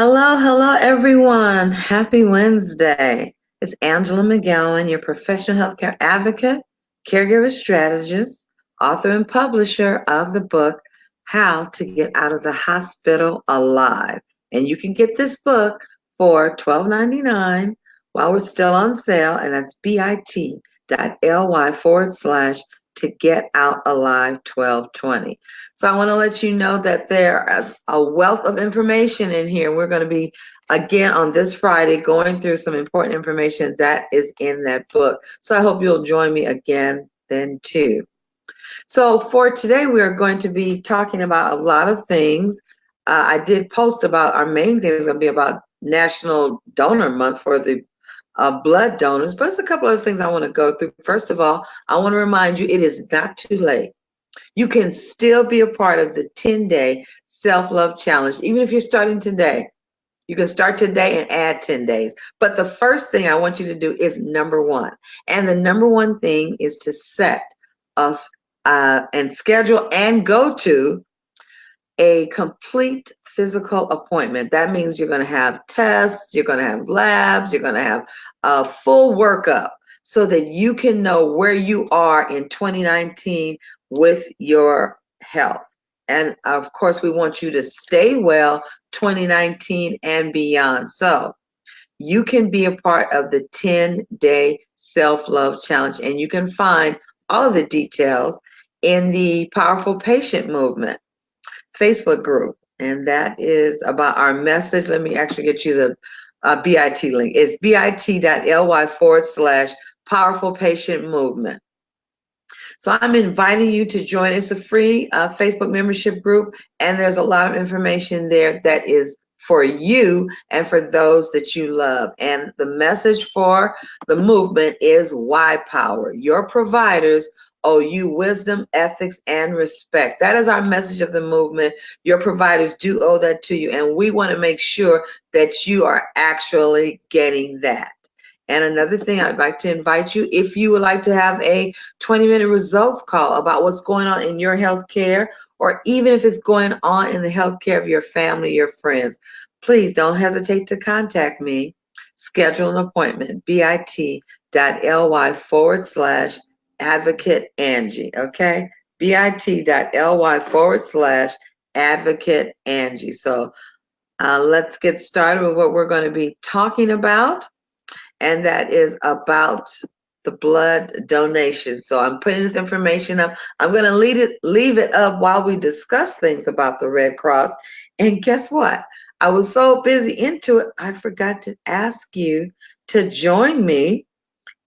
Hello, everyone. Happy Wednesday. It's Angela McGowan, your professional healthcare advocate, caregiver strategist, author and publisher of the book, How to Get Out of the Hospital Alive. And you can get this book for $12.99 while we're still on sale, and that's bit.ly/ to get out alive 1220. So I want to let you know that there is a wealth of information in here. We're going to be again on this Friday going through some important information that is in that book. So I hope you'll join me again then too. So for today, we are going to be talking about a lot of things. I did post about our main thing is going to be about National Donor Month for the blood donors, but it's a couple of things I want to go through. First of all, I want to remind you it is not too late. You can still be a part of the 10-day self-love challenge, even if you're starting today. You can start today and add 10 days. But the first thing I want you to do is number one. And the number one thing is to set and schedule and go to a complete physical appointment. That means you're going to have tests, you're going to have labs, you're going to have a full workup so that you can know where you are in 2019 with your health. And of course, we want you to stay well 2019 and beyond. So you can be a part of the 10-day self-love challenge, and you can find all of the details in the Powerful Patient Movement Facebook group, and that is about our message. Let me actually get you the BIT link. It's bit.ly/ Powerful Patient Movement. So I'm inviting you to join. It's a free Facebook membership group, and there's a lot of information there that is for you and for those that you love. And the message for the movement is why power. Your providers owe you wisdom, ethics, and respect. That is our message of the movement. Your providers do owe that to you, and we want to make sure that you are actually getting that. And another thing, I'd like to invite you, if you would like to have a 20-minute results call about what's going on in your healthcare, or even if it's going on in the healthcare of your family, your friends, please don't hesitate to contact me. Schedule an appointment, bit.ly/ Advocate Angie, okay? bit.ly/ Advocate Angie. So let's get started with what we're going to be talking about, and that is about the blood donation. So I'm putting this information up. I'm going to leave it up while we discuss things about the Red Cross. And guess what? I was so busy into it, I forgot to ask you to join me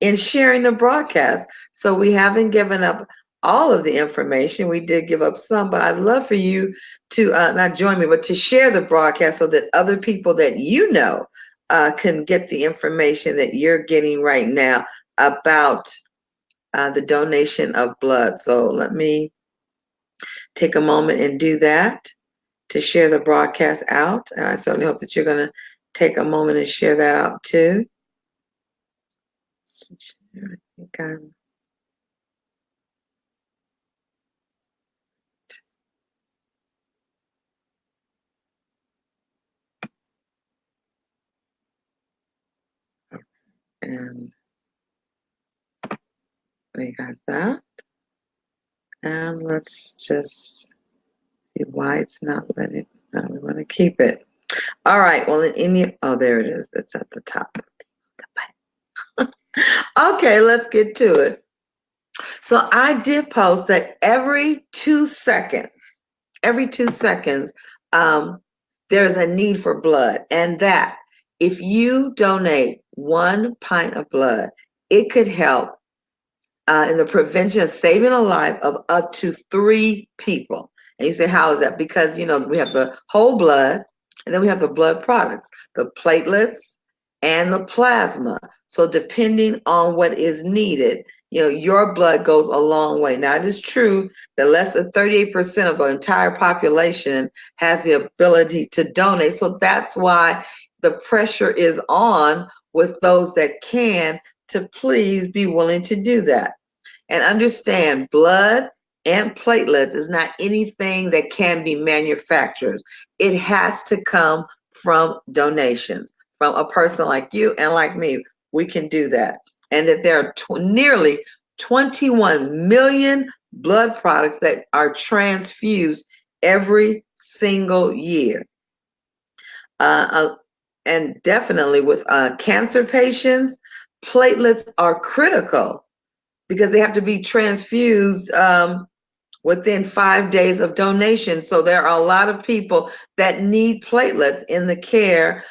in sharing the broadcast. So we haven't given up all of the information. We did give up some, but I'd love for you to not join me, but to share the broadcast so that other people that you know can get the information that you're getting right now about the donation of blood. So let me take a moment and do that to share the broadcast out. And I certainly hope that you're going to take a moment and share that out too. I think I'm and we got that. And let's just see why it's not letting. No, we want to keep it. All right. Well, oh, there it is. It's at the top. Okay, let's get to it. So I did post that every 2 seconds, there's a need for blood, and that if you donate 1 pint of blood, it could help in the prevention of saving a life of up to 3 people. And you say, how is that? Because, we have the whole blood, and then we have the blood products, the platelets and the plasma. So depending on what is needed, your blood goes a long way. Now, it is true that less than 38% of the entire population has the ability to donate. So that's why the pressure is on with those that can to please be willing to do that. And understand, blood and platelets is not anything that can be manufactured. It has to come from donations from a person like you and like me. We can do that. And that there are nearly 21 million blood products that are transfused every single year. And definitely with cancer patients, platelets are critical because they have to be transfused within 5 days of donation. So there are a lot of people that need platelets in the care,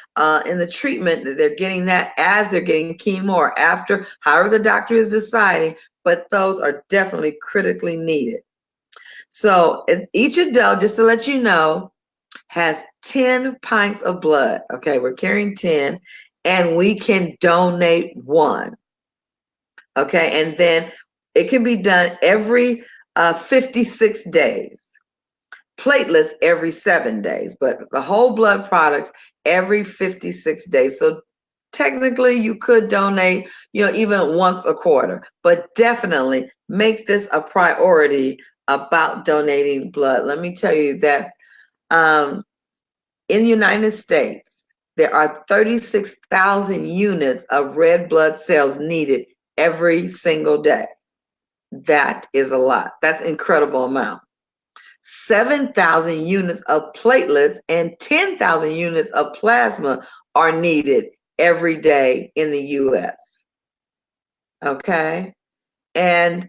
in the treatment that they're getting that as they're getting chemo or after, however the doctor is deciding, but those are definitely critically needed. So each adult, just to let you know, has 10 pints of blood. Okay, we're carrying 10, and we can donate 1. Okay, and then it can be done every 56 days. Platelets every 7 days, but the whole blood products every 56 days. So technically you could donate, even once a quarter, but definitely make this a priority about donating blood. Let me tell you that in the United States, there are 36,000 units of red blood cells needed every single day. That is a lot. That's an incredible amount. 7,000 units of platelets and 10,000 units of plasma are needed every day in the US. Okay? And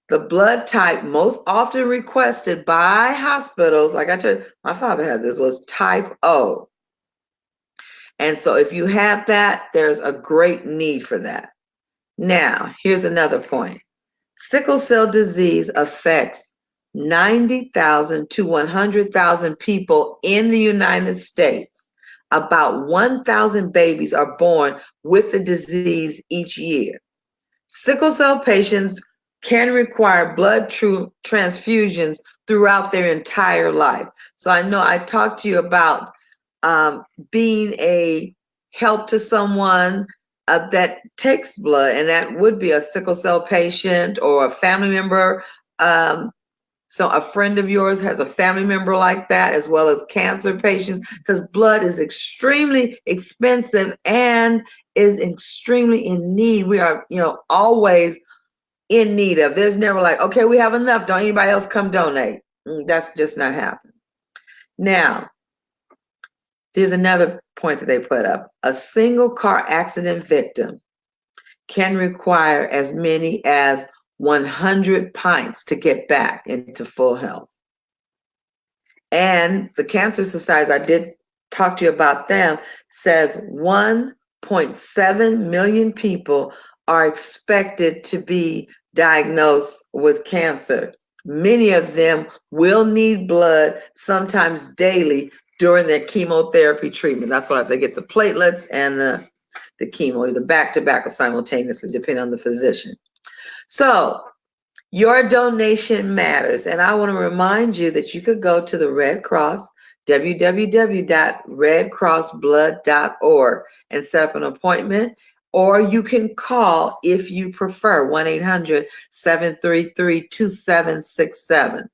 the blood type most often requested by hospitals, like I told you, my father had this, was type O. And so if you have that, there's a great need for that. Now, here's another point. Sickle cell disease affects 90,000 to 100,000 people in the United States. About 1,000 babies are born with the disease each year. Sickle cell patients can require blood transfusions throughout their entire life. So I know I talked to you about being a help to someone that takes blood, and that would be a sickle cell patient or a family member. So a friend of yours has a family member like that, as well as cancer patients, because blood is extremely expensive and is extremely in need. We are, always in need of. There's never like, okay, we have enough. Don't anybody else come donate. That's just not happening. Now, there's another point that they put up. A single car accident victim can require as many as 100 pints to get back into full health. And the Cancer Society, I did talk to you about them, says 1.7 million people are expected to be diagnosed with cancer. Many of them will need blood, sometimes daily, during their chemotherapy treatment. That's why they get the platelets and the chemo, either back-to-back or simultaneously, depending on the physician. So your donation matters. And I want to remind you that you could go to the Red Cross, www.redcrossblood.org, and set up an appointment. Or you can call, if you prefer, 1-800-733-2767.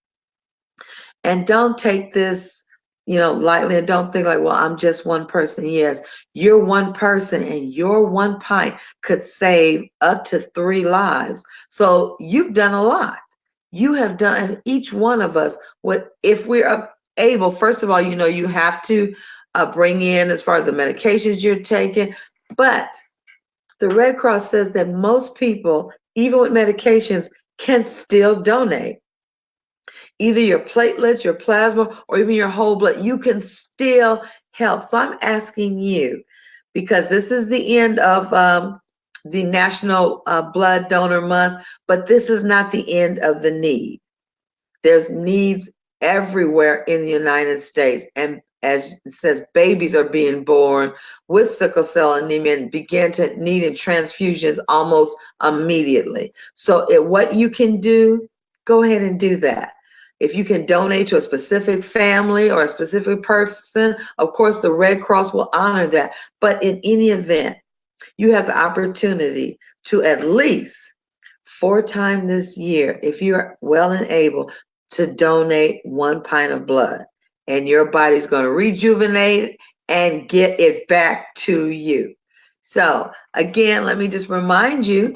And don't take this, lightly, and don't think like, well, I'm just one person. Yes, you're one person, and your one pint could save up to 3 lives. So you've done a lot. You have done, each one of us, if we're able, first of all, you have to bring in as far as the medications you're taking, but the Red Cross says that most people, even with medications, can still donate. Either your platelets, your plasma, or even your whole blood, you can still help. So I'm asking you, because this is the end of the National Blood Donor Month, but this is not the end of the need. There's needs everywhere in the United States. And as it says, babies are being born with sickle cell anemia and begin to need transfusions almost immediately. So what you can do, go ahead and do that. If you can donate to a specific family or a specific person, of course, the Red Cross will honor that. But in any event, you have the opportunity to at least 4 times this year, if you're well and able, to donate 1 pint of blood. And your body's going to rejuvenate and get it back to you. So again, let me just remind you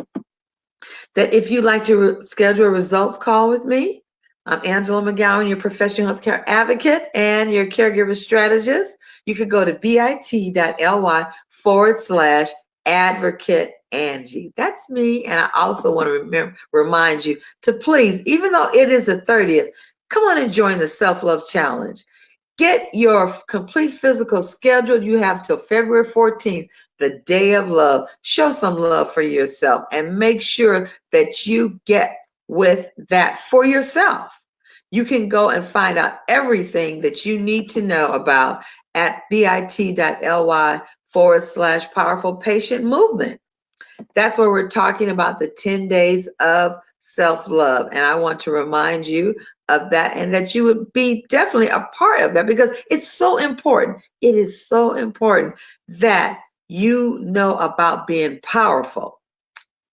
that if you'd like to schedule a results call with me, I'm Angela McGowan, your professional healthcare advocate and your caregiver strategist. You could go to bit.ly/advocate Angie. That's me. And I also want to remind you to please, even though it is the 30th, come on and join the Self-Love Challenge. Get your complete physical schedule. You have till February 14th, the day of love. Show some love for yourself and make sure that you get with that for yourself. You can go and find out everything that you need to know about at bit.ly/powerful patient movement. That's where we're talking about the 10 days of self-love. And I want to remind you of that and that you would be definitely a part of that because it's so important. It is so important that you know about being powerful.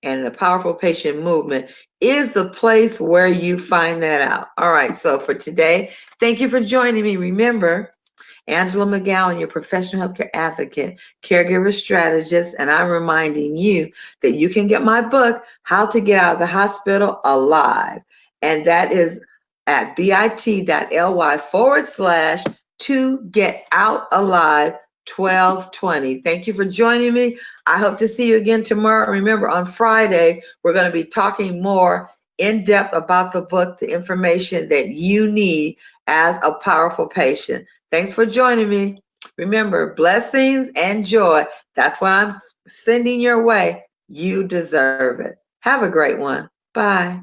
And the Powerful Patient Movement is the place where you find that out. All right, so for today, thank you for joining me. Remember, Angela McGowan, your professional healthcare advocate, caregiver strategist, and I'm reminding you that you can get my book, How to Get Out of the Hospital Alive. And that is at bit.ly/to get out alive 1220. Thank you for joining me. I hope to see you again tomorrow. Remember, on Friday, we're going to be talking more in depth about the book, the information that you need as a powerful patient. Thanks for joining me. Remember, blessings and joy. That's what I'm sending your way. You deserve it. Have a great one. Bye.